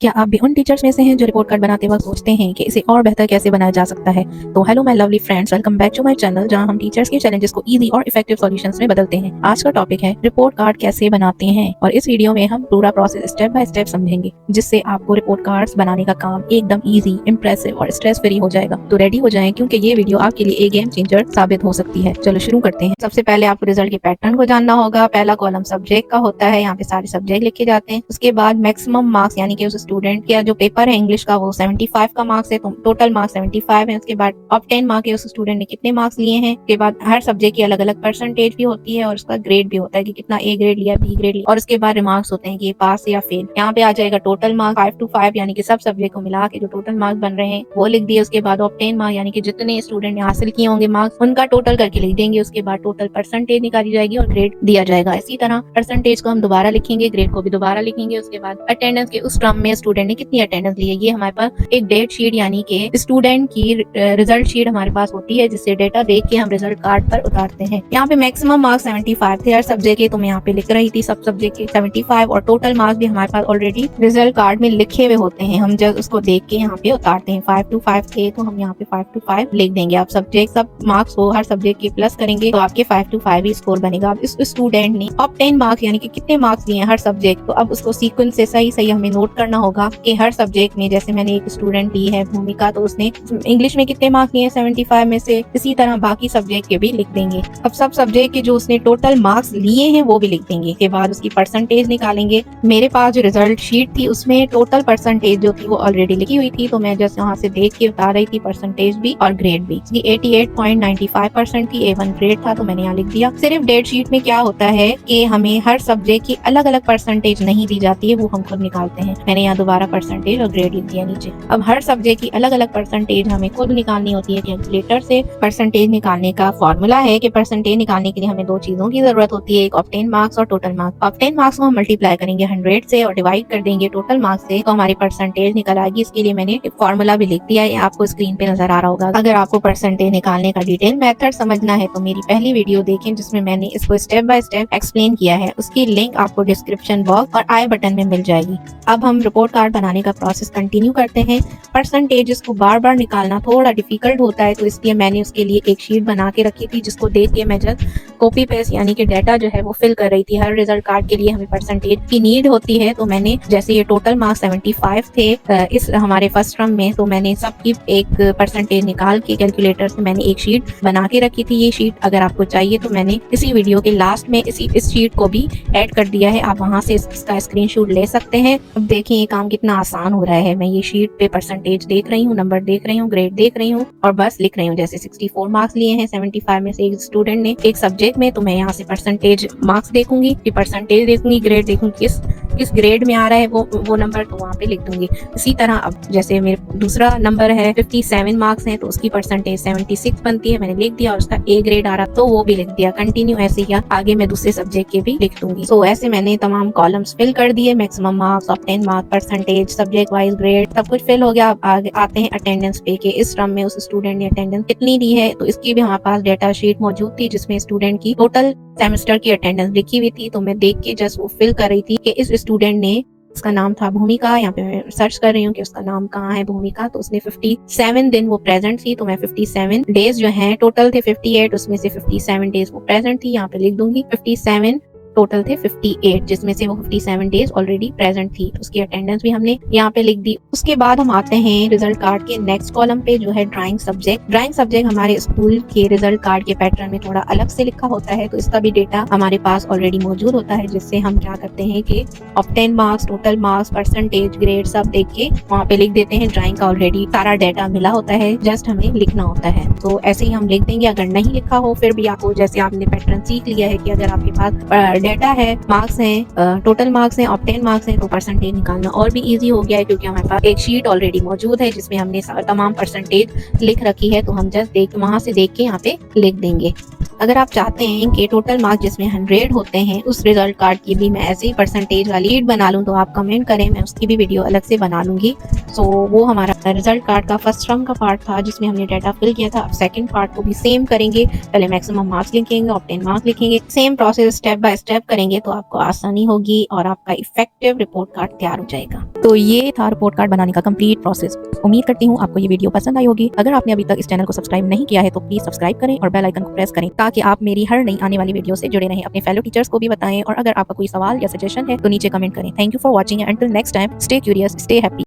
क्या आप भी उन टीचर्स में से हैं जो रिपोर्ट कार्ड बनाते वक्त सोचते हैं कि इसे और बेहतर कैसे बनाया जा सकता है? तो hello my lovely friends, welcome back to my channel जहां हम टीचर्स के चैलेंजेस को इजी और इफेक्टिव सॉल्यूशंस में बदलते हैं। आज का टॉपिक है रिपोर्ट कार्ड कैसे बनाते हैं और इस वीडियो में हम पूरा प्रोसेस स्टेप बाय स्टेप समझेंगे, जिससे आपको रिपोर्ट कार्ड्स बनाने का काम एकदम इजी, इंप्रेसिव और स्ट्रेस फ्री हो जाएगा। तो रेडी हो जाएं क्योंकि ये वीडियो आपके लिए एक गेम चेंजर साबित हो सकती है। चलो शुरू करते हैं। सबसे पहले आपको रिजल्ट के पैटर्न को जानना होगा। पहला कॉलम सब्जेक्ट का होता है, यहाँ पे सारे सब्जेक्ट लिखे जाते हैं। उसके बाद मैक्सिमम मार्क्स यानी कि उस स्टूडेंट का जो पेपर है इंग्लिश का वो 75 का मार्क्स है, तो टोटल मार्क्स 75 है। उसके बाद ऑफ 10 मार्क है, उस स्टूडेंट ने कितने मार्क्स लिए हैं। उसके बाद हर सब्जेक्ट की अलग अलग परसेंटेज भी होती है और उसका ग्रेड भी होता है कि कितना ए ग्रेड लिया, बी ग्रेड लिया, और उसके बाद रिमार्क्स होते हैं कि पास या फेल। यहाँ पे आ जाएगा टोटल मार्क 5 to 5 यानी कि सब सब्जेक्ट को मिला के जो टोटल मार्क्स बन रहे हैं वो लिख दिए। उसके बाद ऑफ 10 मार्क यानी कि जितने स्टूडेंट ने हासिल किए होंगे मार्क्स उनका टोटल करके लिख देंगे। उसके बाद टोटल परसेंटेज निकाली जाएगी और ग्रेड दिया जाएगा। इसी तरह परसेंटेज को हम दोबारा लिखेंगे, ग्रेड को भी दोबारा लिखेंगे। उसके बाद अटेंडेंस के उस टर्म में स्टूडेंट ने कितनी अटेंडेंस ली है, ये हमारे पास एक डेट शीट यानी कि स्टूडेंट की रिजल्ट शीट हमारे पास होती है, जिससे डेटा देख के हम रिजल्ट कार्ड पर उतारते हैं। यहाँ पे मैक्सिमम मार्क्स 75 थे हर सब्जेक्ट के, तो मैं यहाँ पे लिख रही थी सब सब्जेक्ट के 75 और टोटल मार्क्स भी हमारे पास ऑलरेडी रिजल्ट कार्ड में लिखे हुए होते हैं। हम जब उसको देख के यहाँ पे उतारते हैं। 5 to 5 थे तो हम यहाँ पे 5 to 5 लिख देंगे। आप सब्जेक्ट सब मार्क्स हो हर सब्जेक्ट के प्लस करेंगे तो आपके 5 to 5 ही स्कोर बनेगा। अब इस स्टूडेंट ने अब 10 मार्क्स यानी कि कितने मार्क्स लिए हर सब्जेक्ट, तो अब उसको सीक्वेंस से सही सही हमें नोट करना होगा कि हर सब्जेक्ट में, जैसे मैंने एक स्टूडेंट ली है भूमिका, तो उसने इंग्लिश में कितने मार्क्स लिए 75 में से। इसी तरह बाकी सब्जेक्ट के भी लिख देंगे। अब सब सब्जेक्ट के जो उसने टोटल मार्क्स लिए हैं वो भी लिख देंगे। के बाद उसकी परसेंटेज निकालेंगे। मेरे पास जो रिजल्ट शीट थी उसमें टोटल परसेंटेज जो थी वो ऑलरेडी लिखी हुई थी, तो मैं जैसे वहाँ से देख के उतार रही थी परसेंटेज भी और ग्रेड भी। 88.95% थी, A1 ग्रेड था, तो मैंने यहाँ लिख दिया। सिर्फ डेट शीट में क्या होता है कि हमें हर सब्जेक्ट की अलग अलग परसेंटेज नहीं दी जाती है, वो हम खुद निकालते हैं। मैंने यहाँ दोबारा परसेंटेज और ग्रेड लिख दिया नीचे। अब हर सब्जेक्ट की अलग अलग परसेंटेज हमें खुद निकालनी होती है कैलकुलेटर से। परसेंटेज निकालने का फॉर्मूला है कि परसेंटेज निकालने के लिए हमें दो चीजों की जरूरत होती है, एक ऑफ 10 मार्क्स और टोटल मार्क्स। ऑफ 10 मार्क्स को हम मल्टीप्लाई करेंगे 100 से और डिवाइड कर देंगे टोटल मार्क्स से, तो हमारी परसेंटेज निकल आएगी। इसके लिए मैंने एक फॉर्मूला भी लिख दिया है, आपको स्क्रीन पे नजर आ रहा होगा। अगर आपको परसेंटेज निकालने का डिटेल मेथड समझना है तो मेरी पहली वीडियो देखें जिसमें मैंने इसको स्टेप बाय स्टेप एक्सप्लेन किया है। उसकी लिंक आपको डिस्क्रिप्शन बॉक्स और आई बटन में मिल जाएगी। अब हम रिपोर्ट कार्ड बनाने का प्रोसेस कंटिन्यू करते हैं। परसेंटेजेस को बार बार निकालना थोड़ा डिफिकल्ट होता है, तो इसलिए मैंने उसके लिए एक शीट बना के रखी थी, जिसको देख के मैं जस्ट कॉपी पेस्ट यानी कि डाटा जो है वो फिल कर रही थी। हर रिजल्ट कार्ड के लिए हमें परसेंटेज की नीड होती है, तो मैंने जैसे ये टोटल मार्क्स 75 थे इस हमारे फर्स्ट टर्म में, तो मैंने सबकी एक परसेंटेज निकाल के कैलकुलेटर से मैंने एक शीट बना के रखी थी। ये शीट अगर आपको चाहिए तो मैंने इसी वीडियो के लास्ट में इस शीट को भी ऐड कर दिया है, आप वहां से इसका स्क्रीनशॉट ले सकते हैं। अब देखिए ये काम कितना आसान हो रहा है। मैं ये शीट पे परसेंटेज देख रही हूँ, नंबर देख रही हूँ, ग्रेड देख रही हूँ और बस लिख रही हूँ। जैसे 64 मार्क्स लिए हैं 75 में से एक स्टूडेंट ने एक सब्जेक्ट में, तो मैं यहाँ से परसेंटेज मार्क्स देखूंगी, फिर परसेंटेज देखूंगी, ग्रेड देखूंगी, किस ग्रेड में आ रहा है वो नंबर, तो वहाँ पे लिख दूंगी। इसी तरह अब जैसे मेरे दूसरा नंबर है 57 मार्क्स हैं, तो उसकी परसेंटेज 76 बनती है, मैंने लिख दिया, और उसका ए ग्रेड आ रहा तो वो भी लिख दिया। कंटिन्यू ऐसे ही आगे मैं दूसरे सब्जेक्ट के भी लिख दूंगी। तो ऐसे मैंने तमाम कॉलम्स फिल कर दिए। Maximum marks, of 10 marks, percentage, subject wise grade, सब कुछ फिल हो गया। अब आगे आते हैं अटेंडेंस पे के इस टर्म में उस स्टूडेंट ने अटेंडेंस कितनी दी है, तो इसकी भी हमारे पास डेटा शीट मौजूद थी, जिसमें स्टूडेंट की टोटल सेमेस्टर की अटेंडेंस लिखी हुई थी। तो मैं देख के जस्ट वो फिल कर रही थी कि इस स्टूडेंट ने, उसका नाम था भूमिका, यहाँ पे मैं सर्च कर रही हूँ कि उसका नाम कहाँ है भूमिका, तो उसने 57 दिन वो प्रेजेंट थी, तो मैं 57 डेज जो हैं टोटल थे 58, उसमें से 57 डेज वो प्रेजेंट थी, यहाँ पे लिख दूंगी। 57 टोटल थे 58, जिसमें से वो 57 डेज ऑलरेडी प्रेजेंट थी, तो उसकी अटेंडेंस भी हमने यहाँ पे लिख दी। उसके बाद हम आते हैं रिजल्ट कार्ड के नेक्स्ट कॉलम पे, जो है ड्राइंग सब्जेक्ट। ड्राइंग सब्जेक्ट हमारे स्कूल के रिजल्ट कार्ड के पैटर्न में थोड़ा अलग से लिखा होता है, तो इसका भी डेटा हमारे पास ऑलरेडी मौजूद होता है, जिससे हम क्या करते हैं कि of 10 marks, total marks, percentage, grade सब देख के वहाँ पे लिख देते हैं। ड्राइंग का ऑलरेडी सारा डाटा मिला होता है, जस्ट हमें लिखना होता है, तो ऐसे ही हम लिख देंगे। अगर नहीं लिखा हो फिर भी आपको, जैसे आपने पैटर्न सीख लिया है कि अगर आपके पास डेटा है, मार्क्स हैं, टोटल मार्क्स हैं, ऑफ 10 मार्क्स हैं, तो परसेंटेज निकालना और भी इजी हो गया है, क्योंकि हमारे पास एक शीट ऑलरेडी मौजूद है जिसमें हमने तमाम परसेंटेज लिख रखी है, तो हम जस्ट वहां से देख के यहाँ पे लिख देंगे। अगर आप चाहते हैं कि टोटल मार्क्स जिसमें 100 होते हैं उस रिजल्ट कार्ड की भी मैं ऐसे ही परसेंटेज वाली शीट बना लूं, तो आप कमेंट करें, मैं उसकी भी वीडियो अलग से बना लूंगी। सो वो हमारा रिजल्ट कार्ड का फर्स्ट टर्म का पार्ट था जिसमें हमने डाटा फिल किया था। अब सेकंड पार्ट को भी सेम करेंगे, पहले मैक्सिमम मार्क्स लिखेंगे, ऑब्टेन मार्क्स लिखेंगे, same process step by step करेंगे तो आपको आसानी होगी और आपका इफेक्टिव रिपोर्ट कार्ड तैयार हो जाएगा। तो ये था रिपोर्ट कार्ड बनाने का कंप्लीट प्रोसेस। उम्मीद करती हूँ आपको ये वीडियो पसंद आई होगी। अगर आपने अभी तक इस चैनल को सब्सक्राइब नहीं किया है तो प्लीज सब्सक्राइब करें और बेल आइकन को प्रेस करें ताकि आप मेरी हर नई आने वाली वीडियो से जुड़े रहें। अपने फेलो टीचर्स को भी बताएं और अगर आपका कोई सवाल या सजेशन है तो नीचे कमेंट करें। Thank you for watching and till next time stay curious, stay happy.